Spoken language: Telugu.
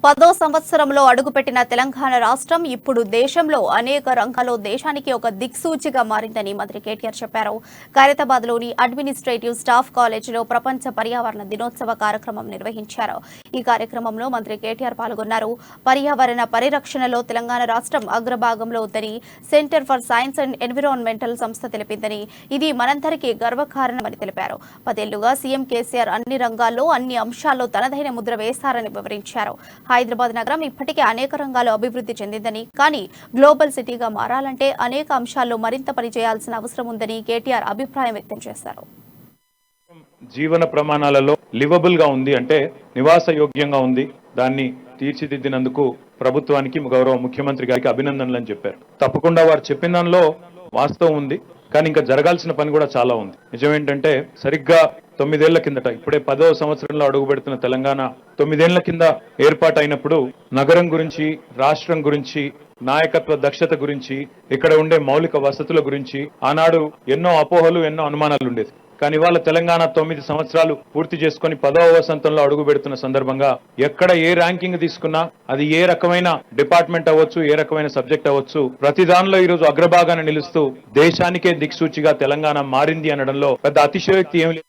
10వ సంవత్సరంలో అడుగుపెట్టిన తెలంగాణ రాష్ట్రం ఇప్పుడు దేశంలో అనేక రంగాల్లో దేశానికి ఒక దిక్సూచిగా మారిందని మంత్రి కేటీఆర్ చెప్పారు. ఖైరతాబాద్లోని అడ్మినిస్ట్రేటివ్ స్టాఫ్ కాలేజీలో ప్రపంచ పర్యావరణ దినోత్సవ కార్యక్రమం నిర్వహించారు. ఈ కార్యక్రమంలో మంత్రి కేటీఆర్ పాల్గొన్నారు. పర్యావరణ పరిరక్షణలో తెలంగాణ రాష్ట్రం అగ్రభాగంలో ఉందని centre for science and environmental సంస్థ తెలిపిందని, ఇది మనందరికీ గర్వకారణమని తెలిపారు. 10 ఏళ్లుగా సీఎం కేసీఆర్ అన్ని రంగాల్లో అన్ని అంశాల్లో తనదైన ముద్ర వేస్తారని వివరించారు. హైదరాబాద్ నగరం ఇప్పటికే అనేక రంగాల్లో అభివృద్ధి చెందిందని, కానీ గ్లోబల్ సిటీగా మారాలంటే అనేక అంశాల్లో మరింత పనిచేయాల్సిన అవసరం ఉందని కేటీఆర్ అభిప్రాయం వ్యక్తం చేశారు. జీవన ప్రమాణాలలో లివబుల్ గా ఉంది, అంటే నివాస యోగ్యంగా ఉంది. దాన్ని తీర్చిదిద్దినందుకు ప్రభుత్వానికి గౌరవ ముఖ్యమంత్రి గారికి అభినందనలు అని చెప్పారు. తప్పకుండా వారు చెప్పిన దానిలో వాస్తవం ఉంది, కానీ ఇంకా జరగాల్సిన పని కూడా చాలా ఉంది. నిజమేంటంటే సరిగ్గా 9 ఏళ్ల కిందట, ఇప్పుడే 10వ సంవత్సరంలో అడుగు పెడుతున్న తెలంగాణ 9 ఏళ్ల కింద ఏర్పాటైనప్పుడు నగరం గురించి, రాష్ట్రం గురించి, నాయకత్వ దక్షత గురించి, ఇక్కడ ఉండే మౌలిక వసతుల గురించి ఆనాడు ఎన్నో అపోహలు, ఎన్నో అనుమానాలు ఉండేది. కానీ ఇవాళ తెలంగాణ 9 సంవత్సరాలు పూర్తి చేసుకుని 10వ వసంతంలో అడుగు పెడుతున్న సందర్భంగా ఎక్కడ ఏ ర్యాంకింగ్ తీసుకున్నా, అది ఏ రకమైన డిపార్ట్మెంట్ అవ్వచ్చు, ఏ రకమైన సబ్జెక్ట్ అవ్వచ్చు, ప్రతి దానిలో ఈ రోజు అగ్రభాగాన్ని నిలుస్తూ దేశానికే దిక్సూచిగా తెలంగాణ మారింది అనడంలో పెద్ద అతిశయోక్తి ఏమి లేదు.